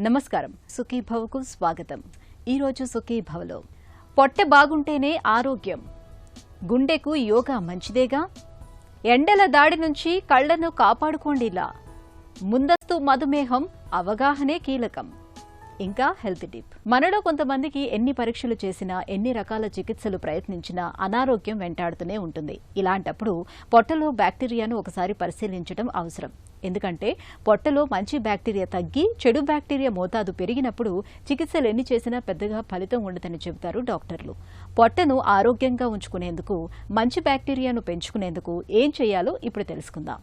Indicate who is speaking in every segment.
Speaker 1: నమస్కారం, సుఖీభవకు స్వాగతం. ఈరోజు సుఖీభవలో పొట్ట బాగుంటేనే ఆరోగ్యం, గుండెకు యోగా మంచిదేగా, ఎండల దాడి నుంచి కళ్లను కాపాడుకోండిలా, ముందస్తు మధుమేహం అవగాహనే కీలకం. ఇంకా హెల్త్ టిప్. మనలో కొంతమందికి ఎన్ని పరీక్షలు చేసినా, ఎన్ని రకాల చికిత్సలు ప్రయత్నించినా అనారోగ్యం వెంటాడుతూనే ఉంటుంది. ఇలాంటప్పుడు పొట్టలో బ్యాక్టీరియాను ఒకసారి పరిశీలించడం అవసరం. ఎందుకంటే పొట్టలో మంచి బ్యాక్టీరియా తగ్గి చెడు బ్యాక్టీరియా మోతాదు పెరిగినప్పుడు చికిత్సలు ఎన్ని చేసినా పెద్దగా ఫలితం ఉండదని చెబుతారు డాక్టర్లు. పొట్టను ఆరోగ్యంగా ఉంచుకునేందుకు, మంచి బ్యాక్టీరియాను పెంచుకునేందుకు ఏం చేయాలో ఇప్పుడు తెలుసుకుందాం.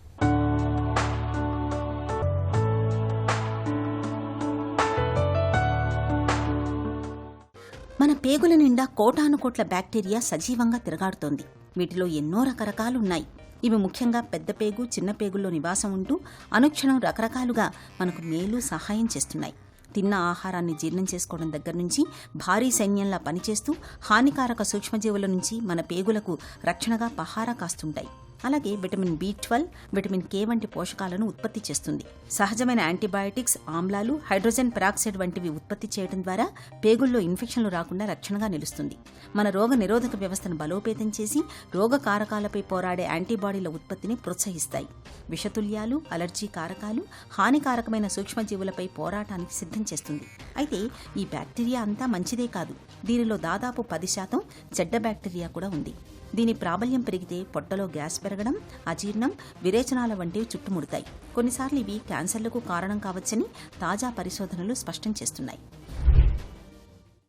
Speaker 2: మన పేగుల నిండా కోటాను కోట్ల బ్యాక్టీరియా సజీవంగా తిరగాడుతోంది. వీటిలో ఎన్నో రకరకాలున్నాయి. ఇవి ముఖ్యంగా పెద్ద పేగు, చిన్న పేగుల్లో నివాసం ఉంటూ అనుక్షణం రకరకాలుగా మనకు మేలు, సహాయం చేస్తున్నాయి. తిన్న ఆహారాన్ని జీర్ణం చేసుకోవడం దగ్గర నుంచి భారీ సైన్యంలా పనిచేస్తూ హానికారక సూక్ష్మజీవుల నుంచి మన పేగులకు రక్షణగా పహారా కాస్తుంటాయి. అలాగే విటమిన్ B12, విటమిన్ K వంటి పోషకాలను ఉత్పత్తి చేస్తుంది. సహజమైన యాంటీబయాటిక్స్, ఆమ్లాలు, హైడ్రోజన్ పెరాక్సైడ్ వంటివి ఉత్పత్తి చేయడం ద్వారా పేగుల్లో ఇన్ఫెక్షన్లు రాకుండా రక్షణగా నిలుస్తుంది. మన రోగ నిరోధక వ్యవస్థను బలోపేతం చేసి రోగకారకాలపై పోరాడే యాంటీబాడీల ఉత్పత్తిని ప్రోత్సహిస్తాయి. విషతుల్యాలు, అలర్జీ కారకాలు, హానికారకమైన సూక్ష్మజీవులపై పోరాటానికి సిద్ధం చేస్తుంది. అయితే ఈ బ్యాక్టీరియా అంతా మంచిదే కాదు. దీనిలో దాదాపు 10% చెడ్డ బ్యాక్టీరియా కూడా ఉంది. దీని ప్రాబల్యం పెరిగితే పొట్టలో గ్యాస్ పెరగడం, అజీర్ణం, విరేచనాల వంటివి చుట్టుముడతాయి. కొన్నిసార్లు ఇవి క్యాన్సర్లకు కారణం కావచ్చని తాజా పరిశోధనలు స్పష్టం చేస్తున్నాయి.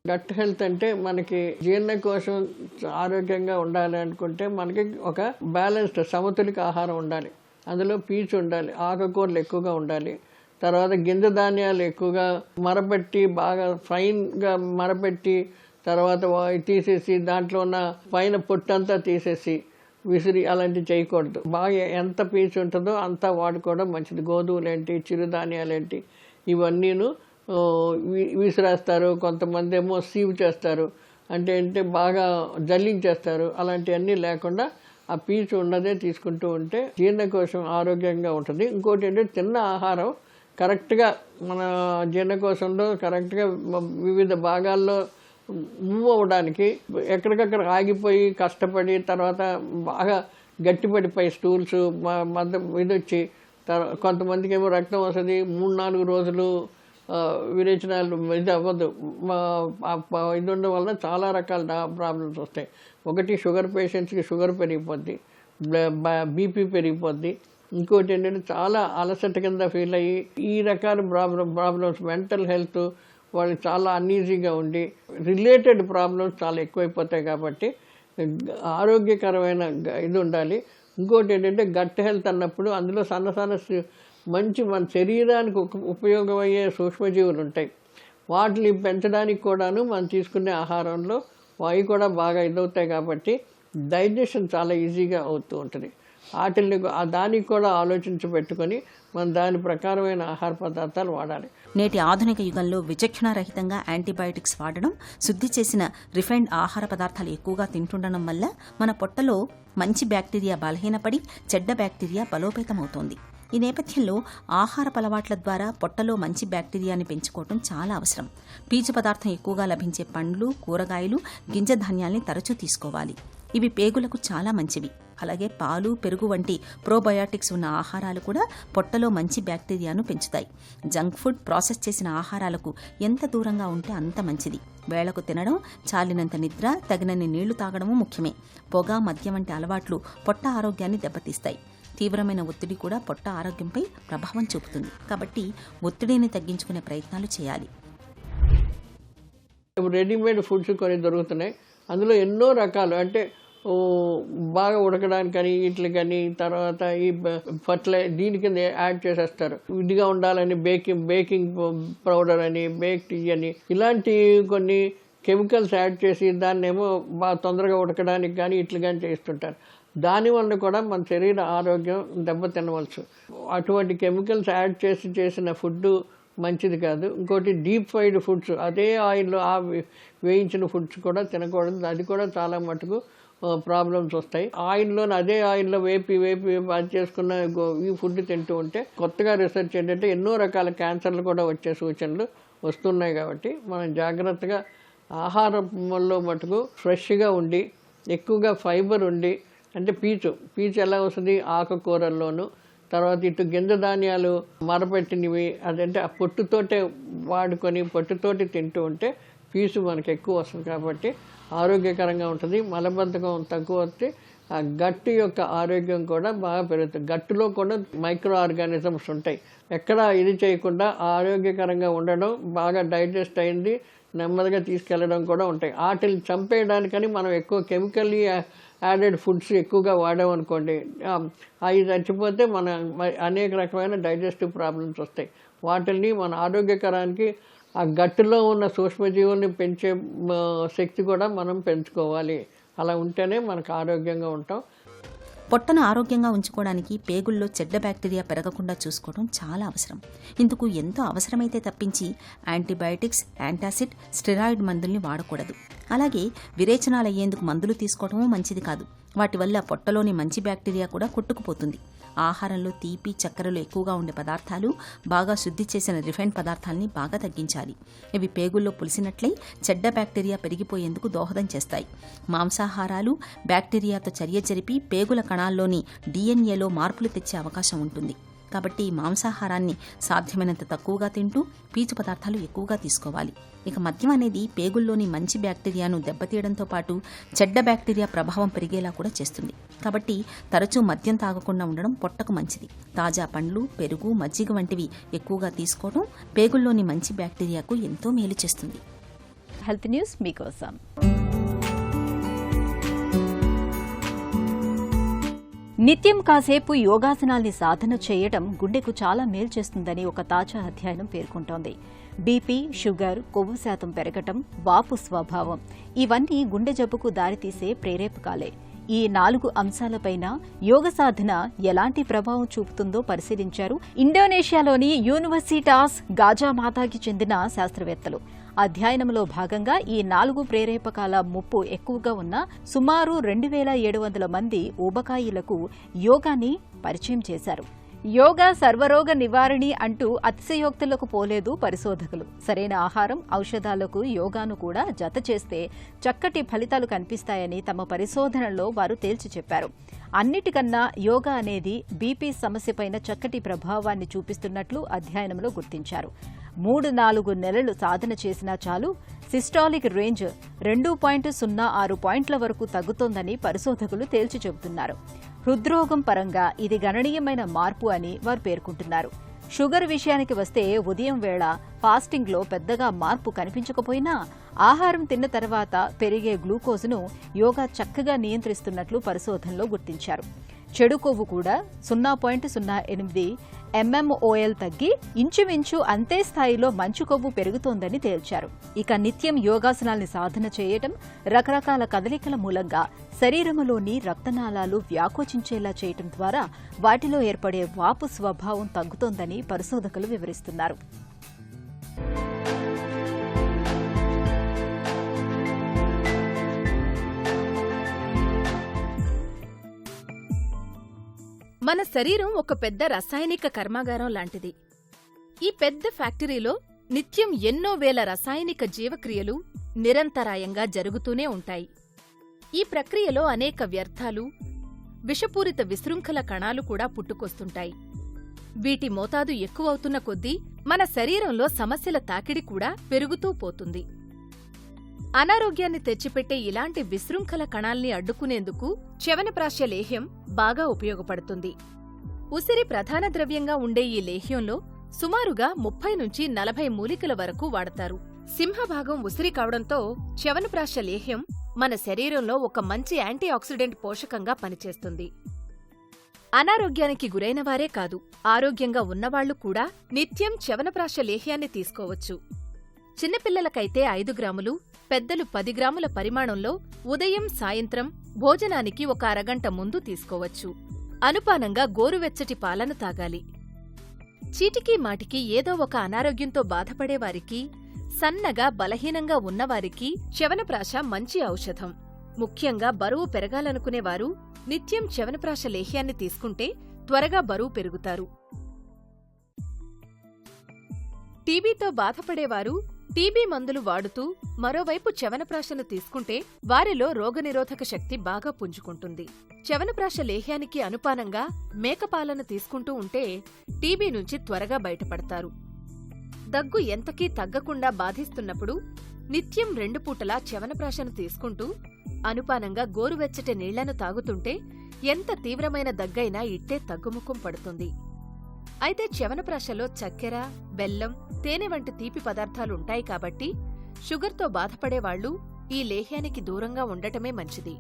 Speaker 3: గట్ హెల్త్ అంటే మనకి జీర్ణకోశం ఆరోగ్యంగా ఉండాలి అనుకుంటే మనకి ఒక బ్యాలెన్స్డ్ సమతులిత ఆహారం ఉండాలి. అందులో పీచు ఉండాలి, ఆకుకూరలు ఎక్కువగా ఉండాలి, తర్వాత గింజ ధాన్యాలు ఎక్కువగా మరపెట్టి, బాగా ఫైన్గా మరపెట్టి, తర్వాత తీసేసి దాంట్లో ఉన్న పైన పొట్టంతా తీసేసి విసిరి అలాంటివి చేయకూడదు. బాగా ఎంత పీచు ఉంటుందో అంతా వాడుకోవడం మంచిది. గోధుమలేంటి, చిరుధాన్యాలేంటి ఇవన్నీను విసిరేస్తారు. కొంతమంది ఏమో సీవ్ చేస్తారు, అంటే బాగా జల్లించేస్తారు. అలాంటివన్నీ లేకుండా ఆ పీచు ఉన్నదే తీసుకుంటూ ఉంటే జీర్ణకోశం ఆరోగ్యంగా ఉంటుంది. ఇంకోటి ఏంటంటే తిన్న ఆహారం కరెక్ట్గా మన జీర్ణకోశంలో కరెక్ట్గా వివిధ భాగాల్లో మూవ్ అవ్వడానికి, ఎక్కడికక్కడ ఆగిపోయి కష్టపడి తర్వాత బాగా గట్టిపడిపోయి స్టూల్స్ ఇది వచ్చి కొంతమందికి ఏమో రక్తం వస్తుంది, 3-4 రోజులు విరేచనాలు ఇది అవ్వదు. ఇది ఉండడం వల్ల చాలా రకాల ప్రాబ్లమ్స్ వస్తాయి. ఒకటి షుగర్ పేషెంట్స్కి షుగర్ పెరిగిపోద్ది, బీపీ పెరిగిపోద్ది. ఇంకోటి ఏంటంటే చాలా అలసట కింద ఫీల్ అయ్యి ఈ రకాల ప్రాబ్లమ్స్ మెంటల్ హెల్త్ వాళ్ళు చాలా అన్ఈజీగా ఉండి రిలేటెడ్ ప్రాబ్లమ్స్ చాలా ఎక్కువైపోతాయి. కాబట్టి ఆరోగ్యకరమైన ఇది ఉండాలి. ఇంకోటి ఏంటంటే గట్ హెల్త్ అన్నప్పుడు అందులో సన్న మంచి మన శరీరానికి ఉపయోగమయ్యే సూక్ష్మజీవులు ఉంటాయి. వాటిని పెంచడానికి కూడాను మనం తీసుకునే ఆహారంలో అవి కూడా బాగా ఇదవుతాయి. కాబట్టి డైజెషన్ చాలా ఈజీగా అవుతూ ఉంటుంది. వాటిని దానికి కూడా ఆలోచించి పెట్టుకొని మనం దాని ప్రకారమైన ఆహార పదార్థాలు వాడాలి.
Speaker 2: నేటి ఆధునిక యుగంలో విచక్షణారహితంగా యాంటీబయాటిక్స్ వాడడం, శుద్ధి చేసిన రిఫైన్డ్ ఆహార పదార్థాలు ఎక్కువగా తింటుండడం వల్ల మన పొట్టలో మంచి బ్యాక్టీరియా బలహీనపడి చెడ్డ బ్యాక్టీరియా బలోపేతమవుతోంది. ఈ నేపథ్యంలో ఆహారపు అలవాట్ల ద్వారా పొట్టలో మంచి బ్యాక్టీరియాని పెంచుకోవటం చాలా అవసరం. పీచు పదార్థం ఎక్కువగా లభించే పండ్లు, కూరగాయలు, గింజ ధాన్యాల్ని తరచూ తీసుకోవాలి. ఇవి పేగులకు చాలా మంచివి. అలాగే పాలు, పెరుగు వంటి ప్రోబయాటిక్స్ ఉన్న ఆహారాలు కూడా పొట్టలో మంచి బ్యాక్టీరియాను పెంచుతాయి. జంక్ ఫుడ్, ప్రాసెస్ చేసిన ఆహారాలకు ఎంత దూరంగా ఉంటే అంత మంచిది. వేళకు తినడం, చాలినంత నిద్ర, తగినన్ని నీళ్లు తాగడము ముఖ్యమే. పొగ, మద్యం వంటి అలవాట్లు పొట్ట ఆరోగ్యాన్ని దెబ్బతీస్తాయి. తీవ్రమైన ఒత్తిడి కూడా పొట్ట ఆరోగ్యంపై ప్రభావం చూపుతుంది. కాబట్టి ఒత్తిడిని తగ్గించుకునే ప్రయత్నాలు చేయాలి.
Speaker 3: రెడీమేడ్ ఫుడ్స్ కొన్ని దొరుకుతున్నాయి. అందులో ఎన్నో రకాలు, అంటే బాగా ఉడకడానికి కానీ వీటికి కానీ, తర్వాత ఈ దీని కింద యాడ్ చేసేస్తారు. ఇదిగా ఉండాలని బేకింగ్ పౌడర్ అని, బేక్ టీ అని, ఇలాంటి కొన్ని కెమికల్స్ యాడ్ చేసి దాన్ని ఏమో బాగా తొందరగా ఉడకడానికి కానీ ఇట్లు కానీ చేస్తుంటారు. దానివల్ల కూడా మన శరీర ఆరోగ్యం దెబ్బతినవచ్చు. అటువంటి కెమికల్స్ యాడ్ చేసిన ఫుడ్ మంచిది కాదు. ఇంకోటి డీప్ ఫ్రైడ్ ఫుడ్స్, అదే ఆయిల్లో వేయించిన ఫుడ్స్ కూడా తినకూడదు. అది కూడా చాలా మటుకు ప్రాబ్లమ్స్ వస్తాయి. ఆయిల్లోని అదే ఆయిల్లో వేపి అది చేసుకున్న ఈ ఫుడ్ తింటూ ఉంటే కొత్తగా రీసెర్చ్ ఏంటంటే ఎన్నో రకాల క్యాన్సర్లు కూడా వచ్చే సూచనలు వస్తున్నాయి. కాబట్టి మనం జాగ్రత్తగా ఆహారంలో మటుకు ఫ్రెష్గా ఉండి ఎక్కువగా ఫైబర్ ఉండి, అంటే పీచు ఎలా వస్తుంది ఆకుకూరల్లోనూ, తర్వాత ఇటు గింజ ధాన్యాలు మరపెట్టినవి అదంటే ఆ పొట్టుతోటే వాడుకొని పొట్టుతోటి తింటూ ఉంటే పీచు మనకు ఎక్కువ వస్తుంది. కాబట్టి ఆరోగ్యకరంగా ఉంటుంది. మలబద్ధకం తక్కువ వస్తే ఆ గట్టు యొక్క ఆరోగ్యం కూడా బాగా పెరుగుతుంది. గట్టులో కూడా మైక్రో ఆర్గానిజమ్స్ ఉంటాయి. ఎక్కడ ఇది చేయకుండా ఆరోగ్యకరంగా ఉండడం, బాగా డైజెస్ట్ అయింది నెమ్మదిగా తీసుకెళ్ళడం కూడా ఉంటాయి. వాటిని చంపేయడానికని మనం ఎక్కువ కెమికల్లీ యాడెడ్ ఫుడ్స్ ఎక్కువగా వాడామనుకోండి, అవి చచ్చిపోతే మన అనేక రకమైన డైజెస్టివ్ ప్రాబ్లమ్స్ వస్తాయి. వాటిని మన ఆరోగ్యకరానికి ఆ గట్టులో ఉన్న సూక్ష్మజీవుల్ని పెంచే శక్తి కూడా మనం పెంచుకోవాలి. అలా ఉంటేనే మనకు ఆరోగ్యంగా ఉంటాం.
Speaker 2: పొట్టను ఆరోగ్యంగా ఉంచుకోవడానికి పేగుల్లో చెడ్డ బ్యాక్టీరియా పెరగకుండా చూసుకోవడం చాలా అవసరం. ఇందుకు ఎంతో అవసరమైతే తప్పించి యాంటీబయాటిక్స్, యాంటాసిడ్, స్టెరాయిడ్ మందుల్ని వాడకూడదు. అలాగే విరేచనాలయ్యేందుకు మందులు తీసుకోవడమూ మంచిది కాదు. వాటి వల్ల పొట్టలోని మంచి బ్యాక్టీరియా కూడా కొట్టుకుపోతుంది. ఆహారంలో తీపి, చక్కెరలు ఎక్కువగా ఉండే పదార్థాలు, బాగా శుద్ధి చేసిన రిఫైన్డ్ పదార్థాలని బాగా తగ్గించాలి. ఇవి పేగుల్లో పులిసినట్లయి చెడ్డ బ్యాక్టీరియా పెరిగిపోయేందుకు దోహదం చేస్తాయి. మాంసాహారాలు బ్యాక్టీరియాతో చర్య జరిపి పేగుల కణాల్లోని డిఎన్ఏలో మార్పులు తెచ్చే అవకాశం ఉంటుంది. కాబట్టి మాంసాహారాన్ని సాధ్యమైనంత తక్కువగా తింటూ పీచు పదార్థాలు ఎక్కువగా తీసుకోవాలి. ఇక మద్యం అనేది పేగుల్లోని మంచి బ్యాక్టీరియాను దెబ్బతీయడంతో పాటు చెడ్డ బ్యాక్టీరియా ప్రభావం పెరిగేలా కూడా చేస్తుంది. కాబట్టి తరచూ మద్యం తాగకుండా ఉండడం పొట్టకు మంచిది. తాజా పండ్లు, పెరుగు, మజ్జిగ వంటివి ఎక్కువగా తీసుకోవడం పేగుల్లోని మంచి బ్యాక్టీరియాకు ఎంతో మేలు చేస్తుంది.
Speaker 1: హెల్త్ న్యూస్ మీకోసం. నిత్యం కాసేపు యోగాసనాల్ని సాధన చేయడం గుండెకు చాలా మేలు చేస్తుందని ఒక తాజా అధ్యయనం పేర్కొంటోంది. బీపీ, షుగర్, కొవ్వు శాతం పెరగటం, వాపు స్వభావం ఇవన్నీ గుండె జబ్బుకు దారితీసే ప్రేరేపకాలే. ఈ 4 అంశాలపైన యోగ సాధన ఎలాంటి ప్రభావం చూపుతుందో పరిశీలించారు ఇండోనేషియాలోని యూనివర్సిటాస్ గాజామాతాకి చెందిన శాస్త్రవేత్తలు. అధ్యయనంలో భాగంగా ఈ 4 ప్రేరేపకాల ముప్పు ఎక్కువగా ఉన్న సుమారు 2700 మంది ఊబకాయిలకు యోగాని పరిచయం చేశారు. యోగా సర్వరోగ నివారణి అంటూ అతిశయోక్తులకు పోలేదు పరిశోధకులు. సరైన ఆహారం, ఔషధాలకు యోగాను కూడా జత చేస్తే చక్కటి ఫలితాలు కనిపిస్తాయని తమ పరిశోధనలో వారు తేల్చి చెప్పారు. అన్నిటికన్నా యోగా అనేది బీపీ సమస్యపైన చక్కటి ప్రభావాన్ని చూపిస్తున్నట్లు అధ్యయనంలో గుర్తించారు. 3-4 నెలలు సాధన చేసినా చాలు సిస్టాలిక్ రేంజ్ 2.06 పాయింట్ల వరకు తగ్గుతోందని పరిశోధకులు తేల్చి చెబుతున్నారు. హృద్రోగం పరంగా ఇది గణనీయమైన మార్పు అని వారు పేర్కొంటున్నారు. షుగర్ విషయానికి వస్తే ఉదయం వేళ ఫాస్టింగ్లో పెద్దగా మార్పు కనిపించకపోయినా ఆహారం తిన్న తర్వాత పెరిగే గ్లూకోజ్ను యోగా చక్కగా నియంత్రిస్తున్నట్లు పరిశోధనలో గుర్తించారు. చెడు కొవ్వు కూడా 0.08 mmOL తగ్గి ఇంచుమించు అంతే స్థాయిలో మంచు కొవ్వు పెరుగుతోందని తేల్చారు. ఇక నిత్యం యోగాసనాల్ని సాధన చేయటం, రకరకాల కదలికల మూలంగా శరీరంలోని రక్తనాళాలు వ్యాకోచించేలా చేయటం ద్వారా వాటిలో ఏర్పడే వాపు స్వభావం తగ్గుతోందని పరిశోధకులు వివరిస్తున్నారు.
Speaker 4: మన శరీరం ఒక పెద్ద రసాయనిక కర్మాగారం లాంటిది. ఈ పెద్ద ఫ్యాక్టరీలో నిత్యం ఎన్నో వేల రసాయనిక జీవక్రియలు నిరంతరాయంగా జరుగుతూనే ఉంటాయి. ఈ ప్రక్రియలో అనేక వ్యర్థాలు, విషపూరిత విశృంఖల కణాలు కూడా పుట్టుకొస్తుంటాయి. వీటి మోతాదు ఎక్కువవుతున్న కొద్దీ మన శరీరంలో సమస్యల తాకిడి కూడా పెరుగుతూ పోతుంది. అనారోగ్యాన్ని తెచ్చిపెట్టే ఇలాంటి విశృంఖల కణాల్ని అడ్డుకునేందుకు చ్యవనప్రాశ్య లేహ్యం బాగా ఉపయోగపడుతుంది. ఉసిరి ప్రధాన ద్రవ్యంగా ఉండే ఈ లేహ్యంలో సుమారుగా 30-40 మూలికల వరకు వాడతారు. సింహభాగం ఉసిరి కావడంతో చ్యవనప్రాశ్య లేహ్యం మన శరీరంలో ఒక మంచి యాంటీఆక్సిడెంట్ పోషకంగా పనిచేస్తుంది. అనారోగ్యానికి గురైనవారే కాదు, ఆరోగ్యంగా ఉన్నవాళ్లు కూడా నిత్యం చ్యవనప్రాశ్య లేహ్యాన్ని తీసుకోవచ్చు. చిన్నపిల్లలకైతే 5 గ్రాములు, పెద్దలు 10 గ్రాముల పరిమాణంలో ఉదయం, సాయంత్రం భోజనానికి ఒక అరగంట ముందు తీసుకోవచ్చు. అనుపానంగా గోరువెచ్చటి పాలను తాగాలి. చీటికీ మాటికి ఏదో ఒక అనారోగ్యంతో బాధపడేవారికి, సన్నగా బలహీనంగా ఉన్నవారికి చ్యవనప్రాశ మంచి ఔషధం. ముఖ్యంగా బరువు పెరగాలనుకునేవారు నిత్యం చ్యవనప్రాశ లేహ్యాన్ని తీసుకుంటే త్వరగా బరువు పెరుగుతారు. టీబీతో బాధపడేవారు టీబీ మందులు వాడుతూ మరోవైపు చ్యవనప్రాశను తీసుకుంటే వారిలో రోగనిరోధక శక్తి బాగా పుంజుకుంటుంది. చ్యవనప్రాశ లేహ్యానికి అనుపానంగా మేకపాలను తీసుకుంటూ ఉంటే టీబీ నుంచి త్వరగా బయటపడతారు. దగ్గు ఎంతకీ తగ్గకుండా బాధిస్తున్నప్పుడు నిత్యం 2 పూటలా చ్యవనప్రాశను తీసుకుంటూ అనుపానంగా గోరువెచ్చటి నీళ్లను తాగుతుంటే ఎంత తీవ్రమైన దగ్గైనా ఇట్టే తగ్గుముఖం పడుతుంది. అయితే చ్యవనప్రాశలో చక్కెర, బెల్లం, తేనె వంటి తీపి పదార్థాలుంటాయి కాబట్టి షుగర్తో బాధపడేవాళ్లు ఈ లేహ్యానికి దూరంగా ఉండటమే మంచిది.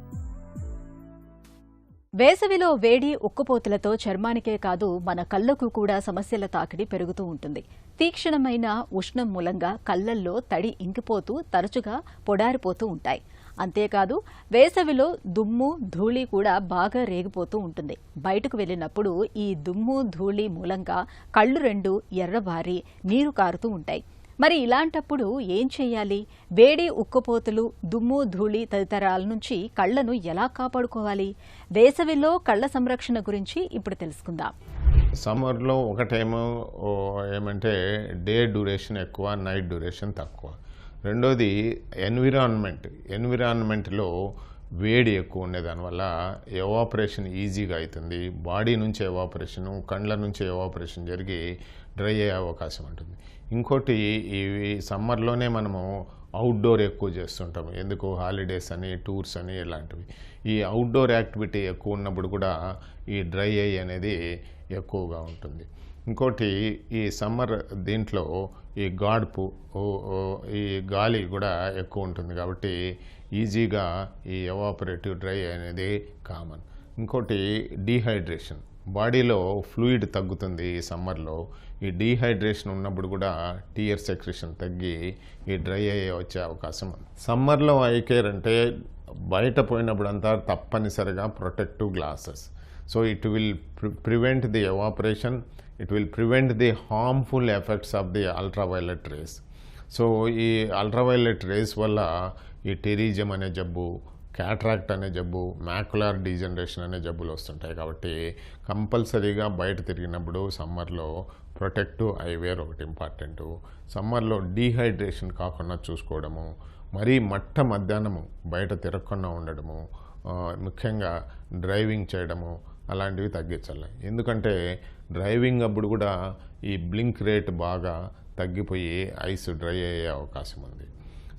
Speaker 1: వేసవిలో వేడి ఉక్కుపోతలతో చర్మానికే కాదు మన కళ్లకు కూడా సమస్యల తాకిడి పెరుగుతూ ఉంటుంది. తీక్షణమైన ఉష్ణం మూలంగా కళ్లల్లో తడి ఇంకిపోతూ తరచుగా పొడారిపోతూ ఉంటాయి. అంతేకాదు వేసవిలో దుమ్ము, ధూళి కూడా బాగా రేగిపోతూ ఉంటుంది. బయటకు వెళ్లినప్పుడు ఈ దుమ్ము, ధూళి మూలంగా కళ్ళు 2 ఎర్రబారి నీరు కారుతూ ఉంటాయి. మరి ఇలాంటప్పుడు ఏం చెయ్యాలి? వేడి ఉక్కపోతలు, దుమ్ము, ధూళి తదితరాల నుంచి కళ్లను ఎలా కాపాడుకోవాలి? వేసవిలో కళ్ల సంరక్షణ గురించి ఇప్పుడు తెలుసుకుందాం.
Speaker 5: సమ్మర్లో ఒకటేమో ఏమంటే డే డ్యూరేషన్ ఎక్కువ, నైట్ డ్యూరేషన్ తక్కువ. రెండోది ఎన్విరాన్మెంట్లో వేడి ఎక్కువ ఉండే దానివల్ల ఎవాపరేషన్ ఈజీగా అవుతుంది. బాడీ నుంచి ఎవాపరేషను, కండ్ల నుంచి ఎవాపరేషన్ జరిగి డ్రై అయ్యే అవకాశం ఉంటుంది. ఇంకోటి ఈ సమ్మర్లోనే మనము అవుట్డోర్ ఎక్కువ చేస్తుంటాము. ఎందుకు? హాలిడేస్ అని, టూర్స్ అని ఇలాంటివి. ఈ అవుట్డోర్ యాక్టివిటీ ఎక్కువ ఉన్నప్పుడు కూడా ఈ డ్రై ఐ అనేది ఎక్కువగా ఉంటుంది. ఇంకోటి ఈ సమ్మర్ దీంట్లో ఈ గాడుపు, ఈ గాలి కూడా ఎక్కువ ఉంటుంది కాబట్టి ఈజీగా ఈ ఎవాపరేటివ్ డ్రై అనేది కామన్. ఇంకోటి డీహైడ్రేషన్, బాడీలో ఫ్లూయిడ్ తగ్గుతుంది ఈ సమ్మర్లో. ఈ డీహైడ్రేషన్ ఉన్నప్పుడు కూడా టీయర్ సెక్రెషన్ తగ్గి ఈ డ్రై అయ్యే వచ్చే అవకాశం ఉంది. సమ్మర్లో ఐ కేర్ అంటే బయట పోయినప్పుడంతా తప్పనిసరిగా protective glasses. So it will prevent the evaporation, it will prevent the harmful effects of the ultraviolet race. So ఈ అల్ట్రావైలెట్ రేస్ వల్ల ఈ టెరిజియం అనే జబ్బు, క్యాట్రాక్ట్ అనే జబ్బు, మ్యాకులార్ డీజనరేషన్ అనే జబ్బులు వస్తుంటాయి. కాబట్టి కంపల్సరీగా బయట తిరిగినప్పుడు సమ్మర్లో ప్రొటెక్టివ్ ఐవేర్ ఒకటి ఇంపార్టెంటు. సమ్మర్లో డీహైడ్రేషన్ కాకుండా చూసుకోవడము, మరీ మధ్యాహ్నము బయట తిరగకుండా ఉండడము, ముఖ్యంగా డ్రైవింగ్ చేయడము అలాంటివి తగ్గించాలి. ఎందుకంటే డ్రైవింగ్ అప్పుడు కూడా ఈ బ్లింక్ రేట్ బాగా తగ్గిపోయి ఐస్ డ్రై అయ్యే అవకాశం ఉంది.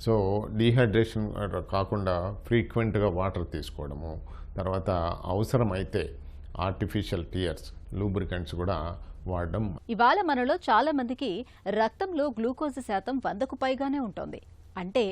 Speaker 5: సో డీహైడ్రేషన్ కాకుండా ఫ్రీక్వెంట్గా వాటర్ తీసుకోవడము, తర్వాత అవసరమైతే ఆర్టిఫిషియల్ టీయర్స్, లూబ్రికెంట్స్ కూడా వాడడం.
Speaker 1: ఇవాళ మనలో చాలా మందికి రక్తంలో గ్లూకోజ్ శాతం 100కు పైగానే ఉంటుంది. అంటే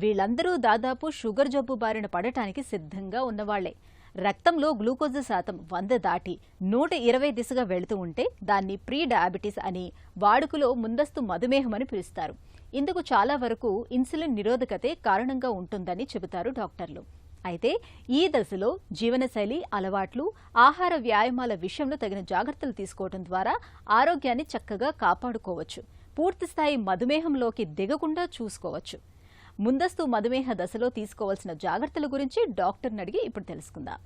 Speaker 1: వీళ్ళందరూ దాదాపు షుగర్ జబ్బు బారిన పడటానికి సిద్ధంగా ఉన్నవాళ్లే. రక్తంలో గ్లూకోజ్ శాతం 100 దాటి 120 దిశగా వెళుతూ ఉంటే దాన్ని ప్రీ డయాబెటీస్ అని, వాడుకలో ముందస్తు మధుమేహం అని పిలుస్తారు. ఇందుకు చాలా వరకు ఇన్సులిన్ నిరోధకతే కారణంగా ఉంటుందని చెబుతారు డాక్టర్లు. అయితే ఈ దశలో జీవనశైలి, అలవాట్లు, ఆహార వ్యాయామాల విషయంలో తగిన జాగ్రత్తలు తీసుకోవడం ద్వారా ఆరోగ్యాన్ని చక్కగా కాపాడుకోవచ్చు. పూర్తిస్థాయి మధుమేహంలోకి దిగకుండా చూసుకోవచ్చు. ముందస్తు మధుమేహ దశలో తీసుకోవాల్సిన జాగ్రత్తల గురించి డాక్టర్ని అడిగి ఇప్పుడు తెలుసుకుందాం.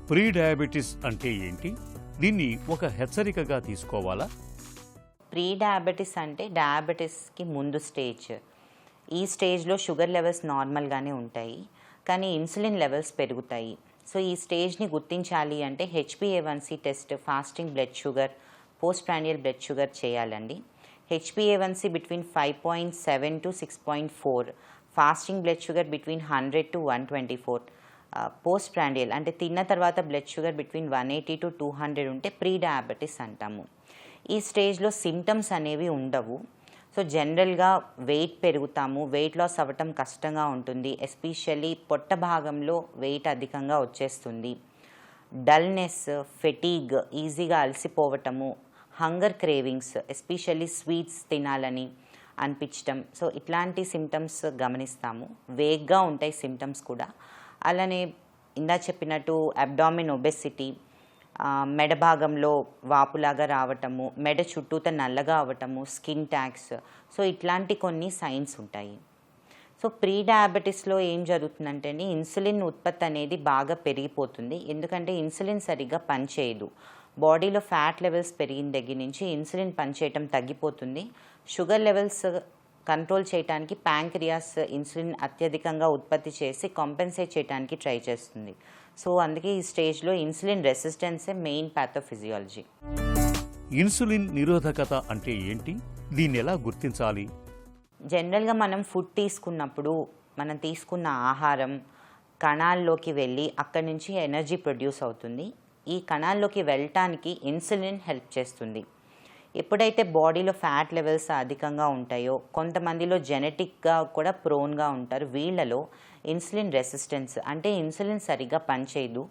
Speaker 6: ప్రీ డయాబెటిస్ అంటే ఏంటి? దీన్ని ఒక హెచ్చరికగా తీసుకోవాలా?
Speaker 7: ప్రీ డయాబెటిస్ అంటే డయాబెటిస్కి ముందు స్టేజ్. ఈ స్టేజ్లో షుగర్ లెవెల్స్ నార్మల్గానే ఉంటాయి, కానీ ఇన్సులిన్ లెవెల్స్ పెరుగుతాయి. సో ఈ స్టేజ్ని గుర్తించాలి అంటే HbA1c test, fasting blood sugar, post prandial blood sugar చేయాలండి. HbA1c between 5.7 to 6.4, fasting blood sugar between 100 to 124, post prandial అంటే తిన్న తర్వాత బ్లడ్ షుగర్ బిట్వీన్ 180 to 200 ఉంటే ప్రీ డయాబెటిస్ అంటాము. ఈ స్టేజ్లో సిమ్టమ్స్ అనేవి ఉండవు. సో జనరల్గా వెయిట్ పెరుగుతాము, వెయిట్ లాస్ అవ్వటం కష్టంగా ఉంటుంది. ఎస్పెషల్లీ పొట్ట భాగంలో వెయిట్ అధికంగా వచ్చేస్తుంది. డల్నెస్, ఫెటీగ్, ఈజీగా అలసిపోవటము, హంగర్ క్రేవింగ్స్, ఎస్పెషల్లీ స్వీట్స్ తినాలని, అనిపించటం, సో ఇట్లాంటి సిమ్టమ్స్ గమనిస్తాము. వేగ్గా ఉంటాయి సిమ్టమ్స్ కూడా. అలానే ఇందా చెప్పినట్టు అబ్డామిన్ ఒబెసిటీ, మెడ భాగంలో వాపులాగా రావటము, మెడ చుట్టూత నల్లగా అవ్వటము, స్కిన్ ట్యాక్స్, సో ఇట్లాంటి కొన్ని సైన్స్ ఉంటాయి. సో ప్రీ డయాబెటీస్లో ఏం జరుగుతుందంటే ఇన్సులిన్ ఉత్పత్తి అనేది బాగా పెరిగిపోతుంది. ఎందుకంటే ఇన్సులిన్ సరిగ్గా పనిచేయదు. బాడీలో ఫ్యాట్ లెవెల్స్ పెరిగిన దగ్గర నుంచి ఇన్సులిన్ పనిచేయటం తగ్గిపోతుంది. షుగర్ లెవెల్స్ కంట్రోల్ చేయడానికి ప్యాంక్రియాస్ ఇన్సులిన్ అత్యధికంగా ఉత్పత్తి చేసి కాంపెన్సేట్ చేయడానికి ట్రై చేస్తుంది. సో అందుకే ఈ స్టేజ్లో ఇన్సులిన్ రెసిస్టెన్సే మెయిన్ ప్యాథోఫిజియాలజీ.
Speaker 6: ఇన్సులిన్ నిరోధకత అంటే ఏంటి? దీన్ని ఎలా గుర్తించాలి?
Speaker 7: జనరల్గా మనం ఫుడ్ తీసుకున్నప్పుడు మనం తీసుకున్న ఆహారం కణాల్లోకి వెళ్ళి అక్కడి నుంచి ఎనర్జీ ప్రొడ్యూస్ అవుతుంది. ఈ కణాల్లోకి వెళ్ళటానికి ఇన్సులిన్ హెల్ప్ చేస్తుంది. ఎప్పుడైతే బాడీలో ఫ్యాట్ లెవెల్స్ అధికంగా ఉంటాయో, కొంతమందిలో జెనెటిక్గా కూడా ప్రోన్గా ఉంటారు, వీళ్ళలో ఇన్సులిన్ రెసిస్టెన్స్ అంటే ఇన్సులిన్ సరిగ్గా పనిచేయదు.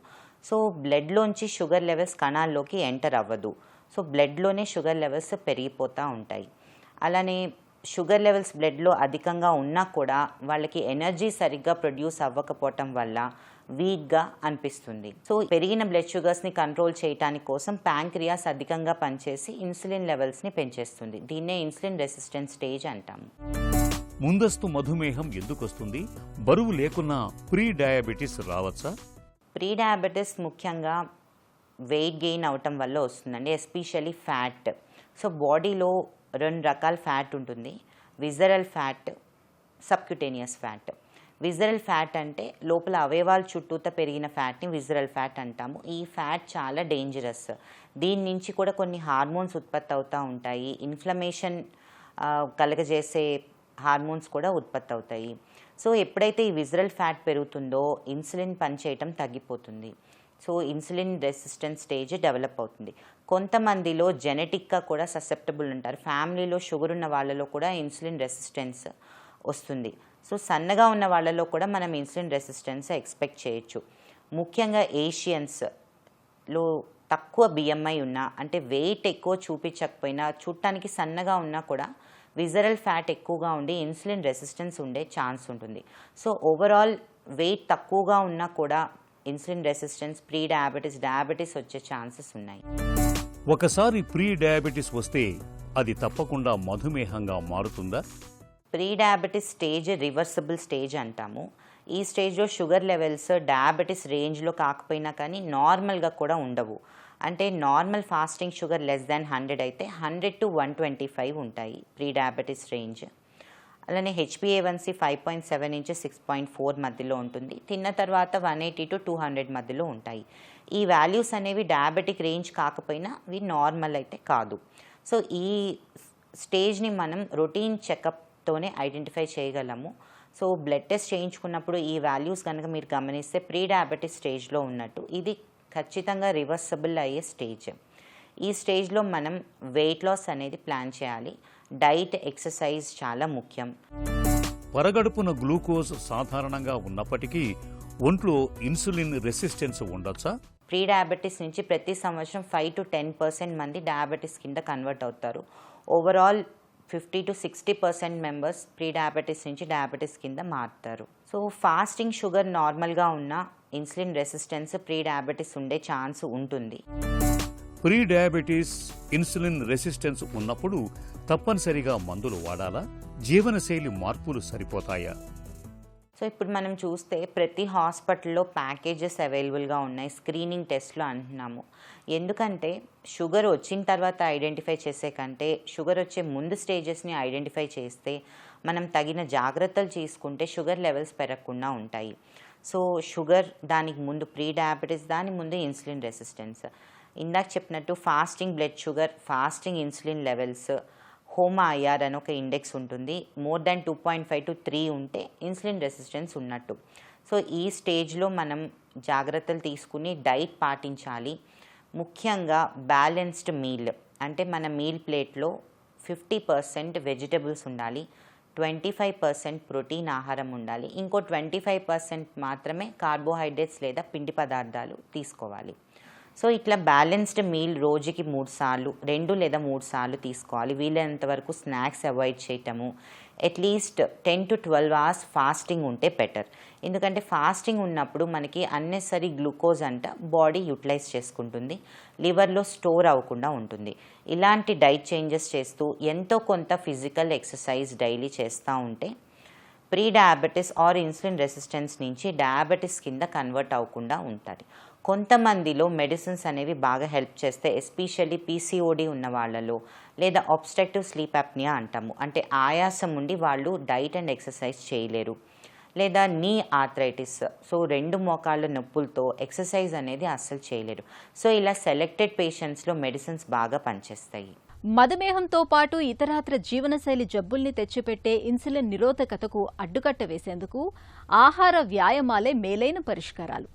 Speaker 7: సో బ్లడ్లోంచి షుగర్ లెవెల్స్ కణాల్లోకి ఎంటర్ అవ్వదు. సో బ్లడ్లోనే షుగర్ లెవెల్స్ పెరిగిపోతూ ఉంటాయి. అలానే షుగర్ లెవెల్స్ బ్లడ్లో అధికంగా ఉన్నా కూడా వాళ్ళకి ఎనర్జీ సరిగ్గా ప్రొడ్యూస్ అవ్వకపోవటం వల్ల వీక్గా అనిపిస్తుంది. సో పెరిగిన బ్లడ్ షుగర్స్ని కంట్రోల్ చేయడానికి కోసం ప్యాంక్రియాస్ అధికంగా పనిచేసి ఇన్సులిన్ లెవెల్స్ని పెంచేస్తుంది. దీన్నే ఇన్సులిన్ రెసిస్టెన్స్ స్టేజ్ అంటాము.
Speaker 6: ముందస్తు మధుమేహం ఎందుకు వస్తుంది? బరువు లేకున్నా ప్రీ డయాబెటీస్ రావచ్చా?
Speaker 7: ప్రీ డయాబెటీస్ ముఖ్యంగా వెయిట్ గెయిన్ అవటం వల్ల వస్తుందండి, ఎస్పెషల్లీ ఫ్యాట్. సో బాడీలో 2 రకాల ఫ్యాట్ ఉంటుంది, visceral fat, subcutaneous fat. Visceral fat అంటే లోపల అవయవాల చుట్టూత పెరిగిన ఫ్యాట్ని విజరల్ ఫ్యాట్ అంటాము. ఈ ఫ్యాట్ చాలా డేంజరస్. దీని నుంచి కూడా కొన్ని హార్మోన్స్ ఉత్పత్తి అవుతూ ఉంటాయి. ఇన్ఫ్లమేషన్ కలగజేసే హార్మోన్స్ కూడా ఉత్పత్తి అవుతాయి. సో ఎప్పుడైతే ఈ విజరల్ ఫ్యాట్ పెరుగుతుందో ఇన్సులిన్ పనిచేయటం తగ్గిపోతుంది. So insulin resistance stage develop అవుతుంది. కొంతమందిలో జెనెటిక్గా కూడా ససెప్టబుల్ ఉంటారు. ఫ్యామిలీలో షుగర్ ఉన్న వాళ్ళలో కూడా ఇన్సులిన్ రెసిస్టెన్స్ వస్తుంది. సో సన్నగా ఉన్న వాళ్ళలో కూడా మనం ఇన్సులిన్ రెసిస్టెన్స్ ఎక్స్పెక్ట్ చేయొచ్చు. ముఖ్యంగా ఏషియన్స్లో తక్కువ బిఎంఐ ఉన్నా, అంటే వెయిట్ ఎక్కువ చూపించకపోయినా, చూడటానికి సన్నగా ఉన్నా కూడా విజరల్ ఫ్యాట్ ఎక్కువగా ఉండి ఇన్సులిన్ రెసిస్టెన్స్ ఉండే ఛాన్స్ ఉంటుంది. సో ఓవరాల్ వెయిట్ తక్కువగా ఉన్నా కూడా insulin resistance, pre diabetes, diabetes వచ్చే ఛాన్సెస్ ఉన్నాయి.
Speaker 6: ఒకసారి ప్రీ డయాబెటీస్ వస్తే అది తప్పకుండా మధుమేహంగా మారుతుందా?
Speaker 7: Pre diabetes stage reversible stage అంటాము. ఈ స్టేజ్లో షుగర్ లెవెల్స్ డయాబెటీస్ రేంజ్లో కాకపోయినా కానీ నార్మల్గా కూడా ఉండవు. అంటే normal fasting sugar less than 100 అయితే 100 to 125 ఉంటాయి ప్రీ డయాబెటీస్ రేంజ్. అలానే HbA1c 5.7 నుంచి 6.4 మధ్యలో ఉంటుంది. తిన్న తర్వాత 180 to 200 మధ్యలో ఉంటాయి. ఈ వాల్యూస్ అనేవి డయాబెటిక్ రేంజ్ కాకపోయినా ఇవి నార్మల్ అయితే కాదు. సో ఈ స్టేజ్ని మనం రొటీన్ చెకప్తోనే ఐడెంటిఫై చేయగలము. సో బ్లడ్ టెస్ట్ చేయించుకున్నప్పుడు ఈ వాల్యూస్ కనుక మీరు గమనిస్తే ప్రీ డయాబెటిస్ స్టేజ్లో ఉన్నట్టు. ఇది ఖచ్చితంగా రివర్సబుల్ అయ్యే స్టేజ్. ఈ స్టేజ్లో మనం వెయిట్ లాస్ అనేది ప్లాన్ చేయాలి. డైట్, ఎక్సర్సైజ్ చాలా ముఖ్యం.
Speaker 6: పరగడుపున గ్లూకోజ్ సాధారణంగా ఉన్నప్పటికీ ఒంట్లో ఇన్సులిన్ రెసిస్టెన్స్ ఉండొచ్చా?
Speaker 7: ప్రీ డయాబెటీస్ నుంచి ప్రతి సంవత్సరం 5 to 10% మంది డయాబెటీస్ కింద కన్వర్ట్ అవుతారు. Overall 50 to 60% members pre diabetes నుంచి డయాబెటీస్ కింద మారుతారు. సో ఫాస్టింగ్ షుగర్ నార్మల్గా ఉన్న ఇన్సులిన్ రెసిస్టెన్స్ ప్రీ డయాబెటీస్ ఉండే ఛాన్స్ ఉంటుంది.
Speaker 6: ప్రీ డయాబెటీస్, ఇన్సులిన్ రెసిస్టెన్స్ ఉన్నప్పుడు తప్పనిసరిగా మందులు వాడాలా? జీవనశైలి మార్పులు సరిపోతాయా?
Speaker 7: సో ఇప్పుడు మనం చూస్తే ప్రతి హాస్పిటల్లో ప్యాకేజెస్ అవైలబుల్గా ఉన్నాయి. స్క్రీనింగ్ టెస్ట్లు అంటున్నాము. ఎందుకంటే షుగర్ వచ్చిన తర్వాత ఐడెంటిఫై చేసే కంటే షుగర్ వచ్చే ముందు స్టేజెస్ని ఐడెంటిఫై చేస్తే మనం తగిన జాగ్రత్తలు తీసుకుంటే షుగర్ లెవెల్స్ పెరగకుండా ఉంటాయి. సో షుగర్ దానికి ముందు ప్రీ డయాబెటీస్, దాని ముందు ఇన్సులిన్ రెసిస్టెన్స్. ఇందాక చెప్పినట్టు fasting blood sugar, fasting insulin levels, HOMA IR అని ఒక ఇండెక్స్ ఉంటుంది. మోర్ దాన్ 2.5 to 3 ఉంటే ఇన్సులిన్ రెసిస్టెన్స్ ఉన్నట్టు. సో ఈ స్టేజ్లో మనం జాగ్రత్తలు తీసుకుని డైట్ పాటించాలి. ముఖ్యంగా బ్యాలెన్స్డ్ మీల్, అంటే మన మీల్ ప్లేట్లో 50% వెజిటబుల్స్ ఉండాలి, 25% ప్రోటీన్ ఆహారం ఉండాలి, ఇంకో 25% మాత్రమే కార్బోహైడ్రేట్స్ లేదా పిండి పదార్థాలు తీసుకోవాలి. సో ఇట్లా బ్యాలెన్స్డ్ మీల్ రోజుకి 3 సార్లు 2 లేదా 3 సార్లు తీసుకోవాలి. వీలైనంత వరకు స్నాక్స్ అవాయిడ్ చేయటము, అట్లీస్ట్ 10 to 12 అవర్స్ ఫాస్టింగ్ ఉంటే బెటర్. ఎందుకంటే ఫాస్టింగ్ ఉన్నప్పుడు మనకి అన్నెసరీ గ్లూకోజ్ అంట బాడీ యూటిలైజ్ చేసుకుంటుంది, లివర్లో స్టోర్ అవ్వకుండా ఉంటుంది. ఇలాంటి డైట్ చేంజెస్ చేస్తూ ఎంతో కొంత ఫిజికల్ ఎక్సర్సైజ్ డైలీ చేస్తూ ఉంటే pre diabetes or insulin resistance నుంచి డయాబెటీస్ కింద కన్వర్ట్ అవ్వకుండా ఉంటుంది. కొంతమందిలో మెడిసిన్స్ అనేవి బాగా హెల్ప్ చేస్తే, ఎస్పెషల్లీ పీసీఓడి ఉన్న వాళ్ళలో లేదా ఆబ్స్ట్రక్టివ్ స్లీప్ అప్నియా అంటాము, అంటే ఆయాసం ఉండి వాళ్ళు డైట్ అండ్ ఎక్సర్సైజ్ చేయలేరు, లేదా నీ ఆర్థరైటిస్, సో 2 మోకాళ్ళ నొప్పులతో ఎక్సర్సైజ్ అనేది అస్సలు చేయలేరు. సో ఇలా సెలెక్టెడ్ పేషెంట్స్లో మెడిసిన్స్ బాగా పనిచేస్తాయి.
Speaker 1: మధుమేహంతో పాటు ఇతరాత్ర జీవనశైలి జబ్బుల్ని తెచ్చిపెట్టే ఇన్సులిన్ నిరోధకతకు అడ్డుకట్ట వేసేందుకు ఆహార వ్యాయామాలే మేలైన పరిష్కారాలు.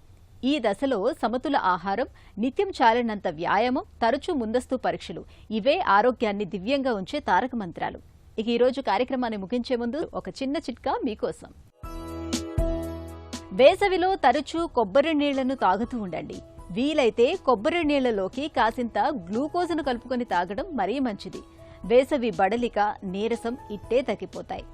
Speaker 1: ఈ దశలో సమతుల ఆహారం, నిత్యం చాలినంత వ్యాయామం, తరచూ ముందస్తు పరీక్షలు ఇవే ఆరోగ్యాన్ని దివ్యంగా ఉంచే తారక మంత్రాలు. ఇక ఈరోజు కార్యక్రమాన్ని ముగించే ముందు ఒక చిన్న చిట్కా మీకోసం. వేసవిలో తరచూ కొబ్బరి నీళ్లను తాగుతూ ఉండండి. వీలైతే కొబ్బరి నీళ్లలోకి కాసింత గ్లూకోజును కలుపుకొని తాగడం మరీ మంచిది. వేసవి బడలిక, నీరసం ఇట్టే తగ్గిపోతాయి.